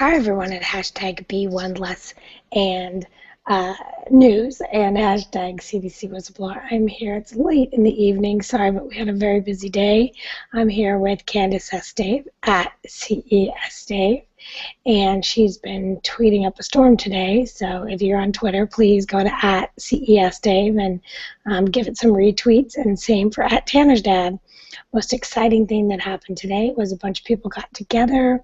Hi everyone at hashtag Be1Less and news and hashtag CDC whistleblower. I'm here. It's late in the evening. Sorry, but we had a very busy day. I'm here with Candace S. Dave at CES Dave, and she's been tweeting up a storm today. So if you're on Twitter, please go to at CES Dave and give it some retweets, and same for at Tanner's Dad. Most exciting thing that happened today was a bunch of people got together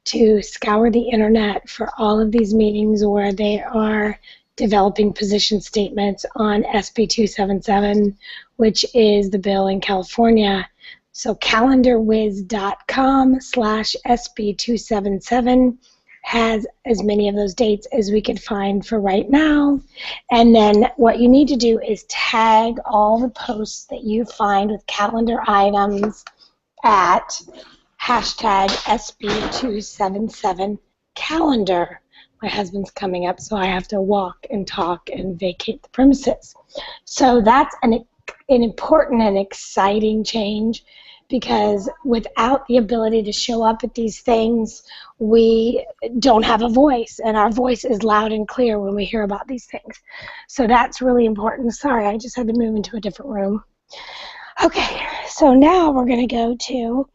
to scour the internet for all of these meetings where they are developing position statements on SB 277, which is the bill in California. So calendarwiz.com/SB 277 has as many of those dates as we could find for right now. And then what you need to do is tag all the posts that you find with calendar items at hashtag SB277 calendar. My husband's coming up, so I have to walk and talk and vacate the premises. So that's an important and exciting change, because without the ability to show up at these things, we don't have a voice, and our voice is loud and clear when we hear about these things. So that's really important. Sorry, I just had to move into a different room. Okay, so now we're going to go to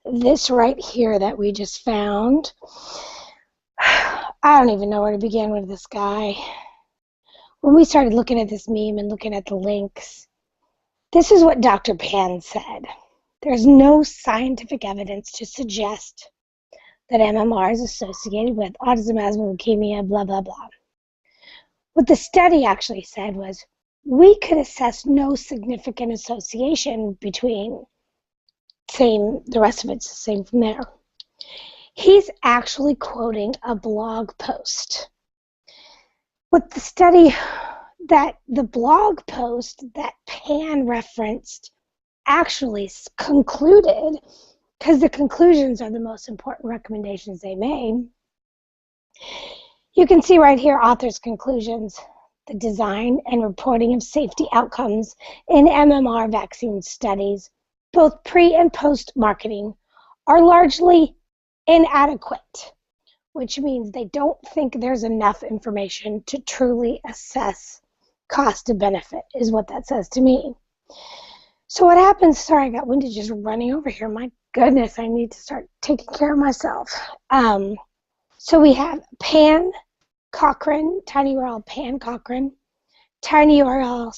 this right here that we just found. I don't even know where to begin with this guy. When we started looking at this meme and looking at the links, this is what Dr. Pan said. There's no scientific evidence to suggest that MMR is associated with autism, asthma, leukemia, blah, blah, blah. What the study actually said was, we could assess no significant association between the rest of it's the same from there. He's actually quoting a blog post. What the study, that the blog post that Pan referenced actually concluded, because the conclusions are the most important recommendations they made. You can see right here, author's conclusions. The design and reporting of safety outcomes in MMR vaccine studies, both pre- and post-marketing, are largely inadequate, which means they don't think there's enough information to truly assess cost to benefit, is what that says to me. So what happens, sorry, I got winded just running over here. My goodness, I need to start taking care of myself. So we have Pam Cochran, tiny URL Pam Cochran, tiny URL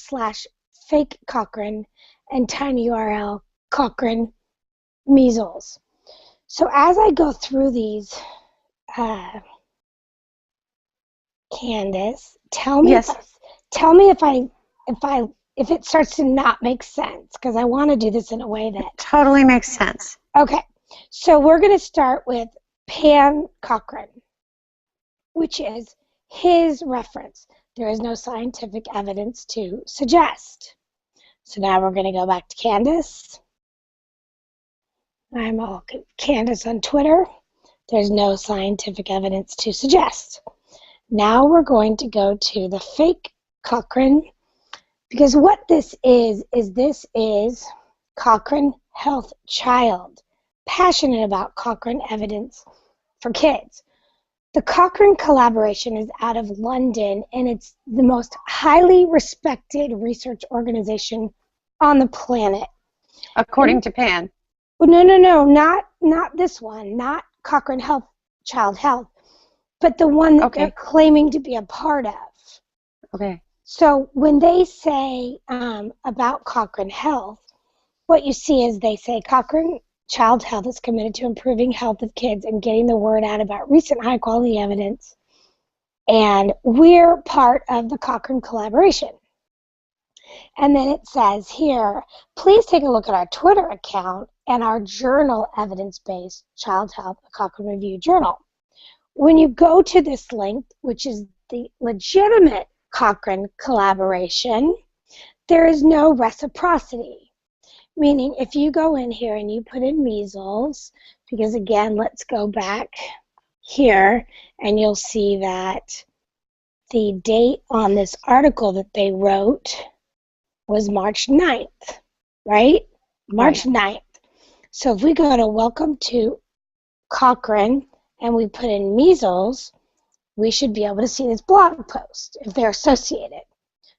/fake Cochran, and tiny URL Cochran measles. So as I go through these, Candace, tell me Yes. if it starts to not make sense, because I want to do this in a way that Totally makes sense. Okay, so we're going to start with Pam Cochran, which is his reference. There is no scientific evidence to suggest. So now we're going to go back to Candace. I'm all Candace on Twitter. There's no scientific evidence to suggest. Now we're going to go to the fake Cochran, because what this is Cochran Health Child, passionate about Cochran evidence for kids. The Cochrane collaboration is out of London, and it's the most highly respected research organization on the planet. According to Pan. No, not this one, not Cochrane Health, Child Health, but the one that they're claiming to be a part of. Okay. So when they say about Cochrane Health, what you see is they say Cochrane Child Health is committed to improving health of kids and getting the word out about recent high-quality evidence, and we're part of the Cochrane collaboration. And then it says here, please take a look at our Twitter account and our journal, Evidence-Based Child Health, a Cochrane Review Journal. When you go to this link, which is the legitimate Cochrane collaboration, there is no reciprocity. Meaning, if you go in here and you put in measles, because again, let's go back here, and you'll see that the date on this article that they wrote was March 9th, right? March 9th. So if we go to welcome to Cochran and we put in measles, we should be able to see this blog post if they're associated.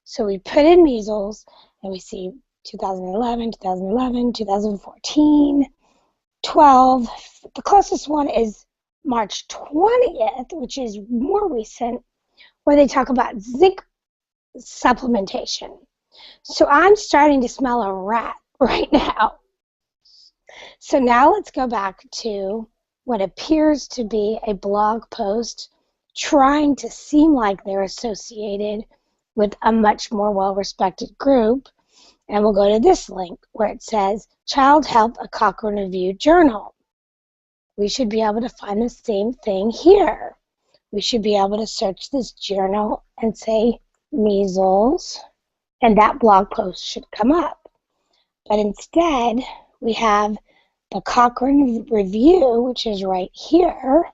So we put in measles and we see 2011, 2011, 2014, 12. The closest one is March 20th, which is more recent, where they talk about zinc supplementation. So I'm starting to smell a rat right now. So now let's go back to what appears to be a blog post trying to seem like they're associated with a much more well-respected group. And we'll go to this link where it says Child Health, a Cochrane Review Journal. We should be able to find the same thing here. We should be able to search this journal and say measles, and that blog post should come up. But instead, we have the Cochrane Review, which is right here,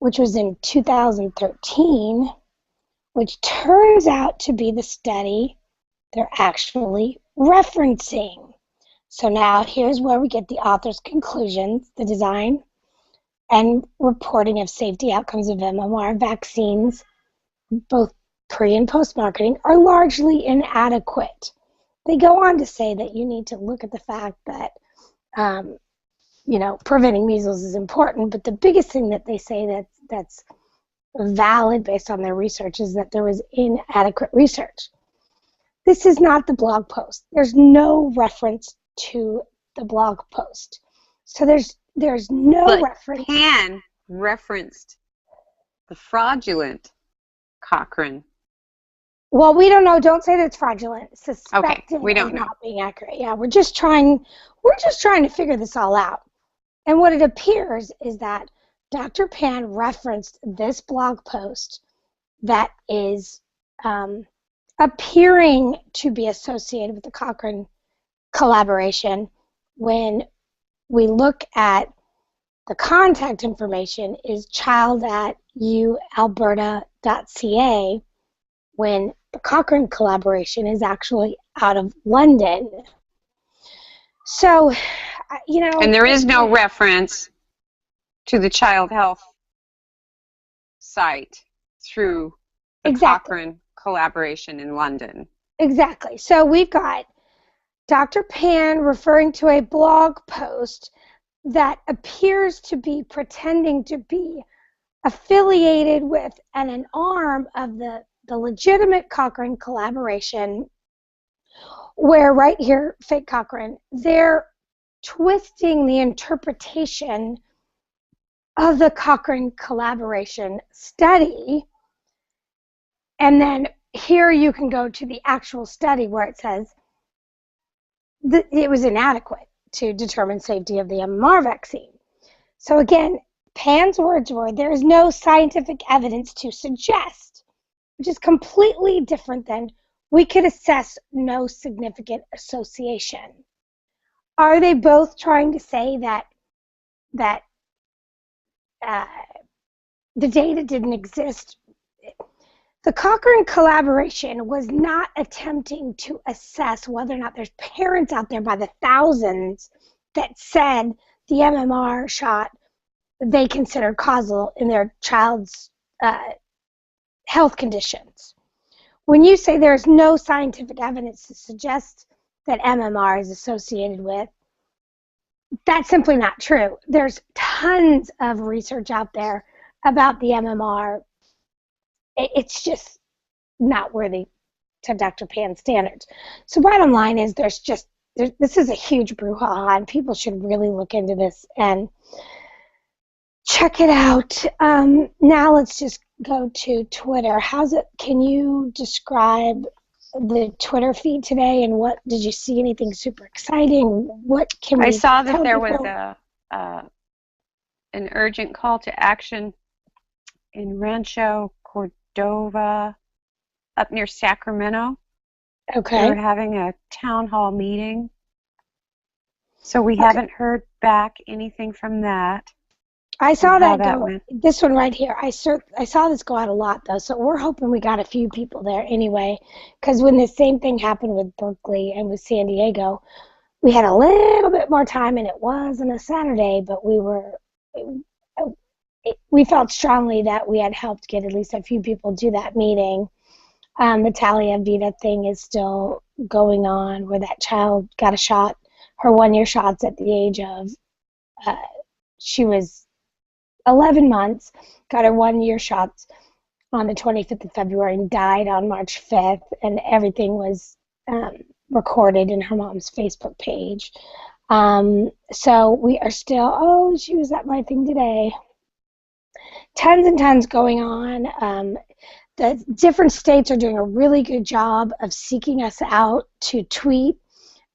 which was in 2013, which turns out to be the study they're actually referencing. So now here's where we get the author's conclusions. The design and reporting of safety outcomes of MMR vaccines, both pre- and post-marketing, are largely inadequate. They go on to say that you need to look at the fact that preventing measles is important, but the biggest thing that they say that's valid based on their research is that there was inadequate research. This is not the blog post. There's no reference to the blog post. So there's no reference. Pan referenced the fraudulent Cochrane. Well, we don't know. Don't say that it's fraudulent. Suspected okay, we don't of know. Not being accurate. Yeah, we're just trying to figure this all out. And what it appears is that Dr. Pan referenced this blog post that is appearing to be associated with the Cochrane collaboration. When we look at the contact information is child@ualberta.ca, when the Cochrane collaboration is actually out of London. So, And there is no reference to the child health site through the Cochrane collaboration in London. Exactly. So we've got Dr. Pan referring to a blog post that appears to be pretending to be affiliated with and an arm of the legitimate Cochrane collaboration, where right here, fake Cochrane, they're twisting the interpretation of the Cochrane collaboration study. And then here you can go to the actual study where it says that it was inadequate to determine safety of the MMR vaccine. So again, Pan's words were, there is no scientific evidence to suggest, which is completely different than we could assess no significant association. Are they both trying to say that the data didn't exist? The Cochrane collaboration was not attempting to assess whether or not there's parents out there by the thousands that said the MMR shot they considered causal in their child's health conditions. When you say there's no scientific evidence to suggest that MMR is associated with, that's simply not true. There's tons of research out there about the MMR. It's just not worthy to Dr. Pan's standards. So bottom line is this is a huge brouhaha, and people should really look into this and check it out. Now let's just go to Twitter. Can you describe the Twitter feed today, and what did you see? Anything super exciting? What can we I saw that there people? was an urgent call to action in Rancho Cordova, up near Sacramento. Okay. They're having a town hall meeting. So we haven't heard back anything from that. I saw that go. Went. This one right here. I saw this go out a lot though, so we're hoping we got a few people there anyway. Because when the same thing happened with Berkeley and with San Diego, we had a little bit more time, and it wasn't a Saturday, but we were we felt strongly that we had helped get at least a few people to that meeting. The Talia Vita thing is still going on, where that child got a shot, her 1-year shots at the age of, she was 11 months, got her 1-year shots on the 25th of February and died on March 5th, and everything was recorded in her mom's Facebook page. So we are still, she was at my thing today. Tons and tons going on. The different states are doing a really good job of seeking us out to tweet.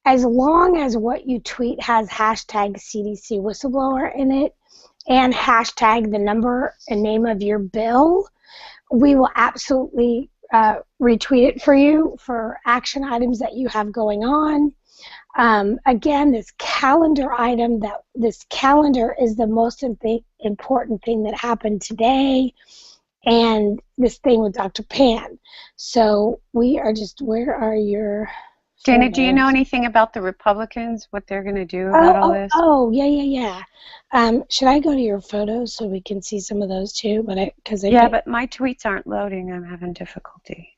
As long as what you tweet has hashtag CDC whistleblower in it and hashtag the number and name of your bill, we will absolutely retweet it for you for action items that you have going on. Again, this calendar item, this calendar is the most important thing that happened today, and this thing with Dr. Pam. So we are just, where are your Dana, photos? do you know anything about the Republicans, what they're going to do about all this? Yeah. Should I go to your photos so we can see some of those too? But my tweets aren't loading. I'm having difficulty.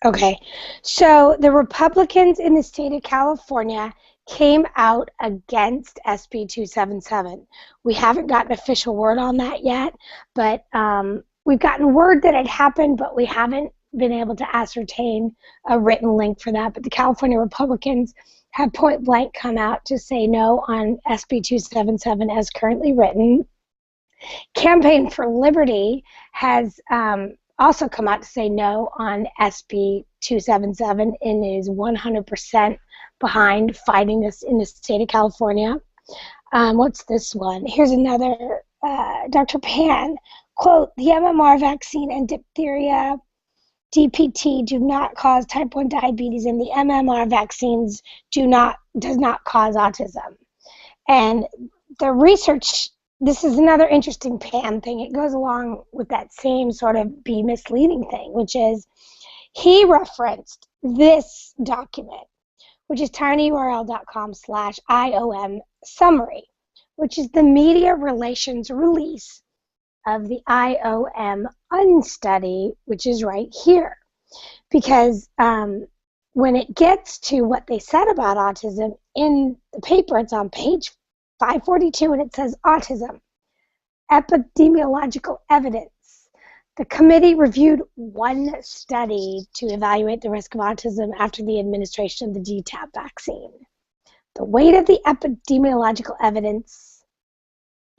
Okay, so the Republicans in the state of California came out against SB 277. We haven't gotten official word on that yet, but we've gotten word that it happened, but we haven't been able to ascertain a written link for that. But the California Republicans have point blank come out to say no on SB 277 as currently written. Campaign for Liberty has also come out to say no on SB 277 and is 100% behind fighting this in the state of California. What's this one? Here's another. Dr. Pan, quote, the MMR vaccine and diphtheria DPT do not cause type 1 diabetes, and the MMR vaccines does not cause autism. And the research, this is another interesting Pam thing. It goes along with that same sort of be misleading thing, which is he referenced this document, which is tinyurl.com/IOM summary, which is the media relations release of the IOM unstudy, which is right here. Because when it gets to what they said about autism in the paper, it's on page 542, and it says autism, epidemiological evidence. The committee reviewed one study to evaluate the risk of autism after the administration of the DTaP vaccine. The weight of the epidemiological evidence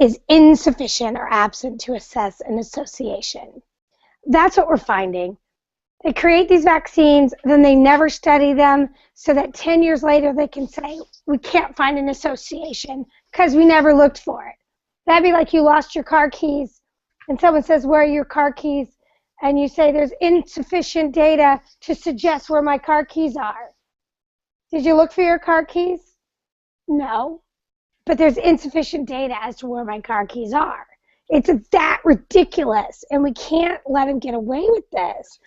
is insufficient or absent to assess an association. That's what we're finding. They create these vaccines, then they never study them, so that 10 years later they can say, we can't find an association because we never looked for it. That'd be like you lost your car keys, and someone says, where are your car keys? And you say, there's insufficient data to suggest where my car keys are. Did you look for your car keys? No. But there's insufficient data as to where my car keys are. It's that ridiculous, and we can't let them get away with this.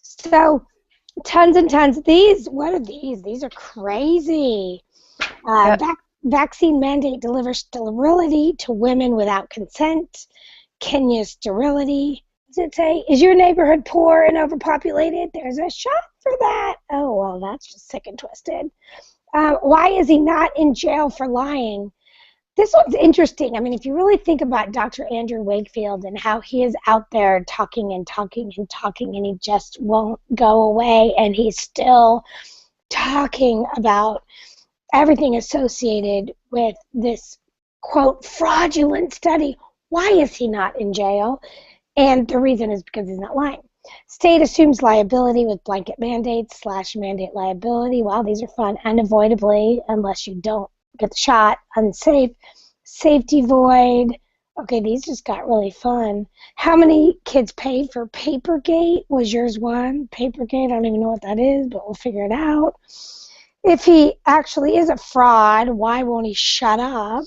So tons and tons of these. What are these? These are crazy. Vaccine mandate delivers sterility to women without consent. Kenya sterility. Does it say, is your neighborhood poor and overpopulated? There's a shot for that. Oh, well, that's just sick and twisted. Why is he not in jail for lying? This one's interesting. I mean, if you really think about Dr. Andrew Wakefield and how he is out there talking and talking and talking, and he just won't go away, and he's still talking about everything associated with this, quote, fraudulent study. Why is he not in jail? And the reason is because he's not lying. State assumes liability with blanket mandates / mandate liability. Wow, these are fun. Unavoidably, unless you don't get the shot. Unsafe. Safety void. Okay, these just got really fun. How many kids paid for Papergate? Was yours one? Papergate, I don't even know what that is, but we'll figure it out. If he actually is a fraud, why won't he shut up?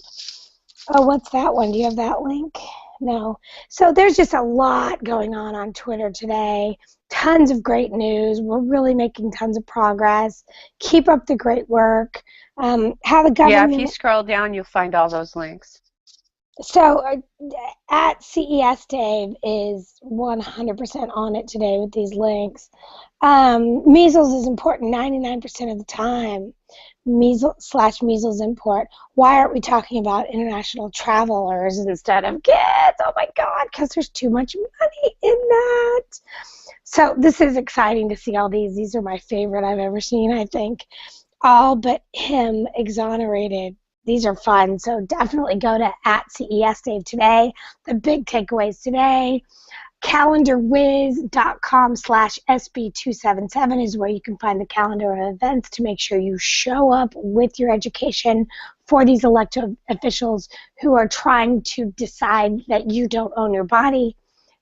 Oh, what's that one? Do you have that link? No. So there's just a lot going on Twitter today. Tons of great news. We're really making tons of progress. Keep up the great work. How the government... Yeah, if you scroll down, you'll find all those links. So at CES, Dave is 100% on it today with these links. Measles is important 99% of the time. Measles/measles import. Why aren't we talking about international travelers instead of kids? Oh my God, because there's too much money in that. So this is exciting to see all these. These are my favorite I've ever seen, I think. All but him exonerated. These are fun. So definitely go to at CES Dave today. The big takeaways today. calendarwiz.com/SB277 is where you can find the calendar of events to make sure you show up with your education for these elected officials who are trying to decide that you don't own your body.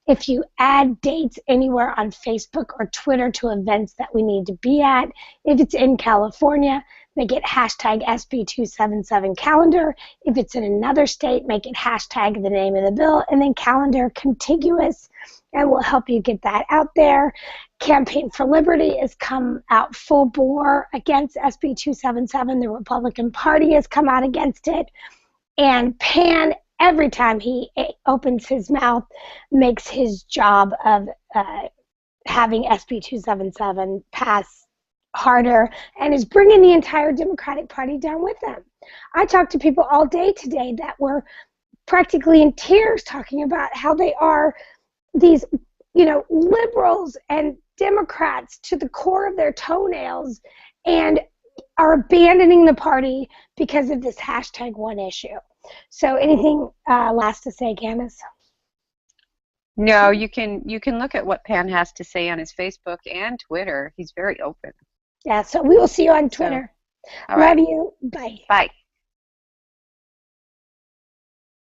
If you add dates anywhere on Facebook or Twitter to events that we need to be at, if it's in California, make it hashtag SB277 calendar. If it's in another state, make it hashtag the name of the bill and then calendar contiguous, and we'll help you get that out there. Campaign for Liberty has come out full bore against SB277. The Republican Party has come out against it. And Pan, every time he opens his mouth, makes his job of having SB 277 pass harder and is bringing the entire Democratic Party down with them. I talked to people all day today that were practically in tears talking about how they are these, liberals and Democrats to the core of their toenails and are abandoning the party because of this hashtag one issue. So anything last to say, Candace? No, you can look at what Pan has to say on his Facebook and Twitter. He's very open. Yeah, so we will see you on Twitter. All right. Love you. Bye. Bye.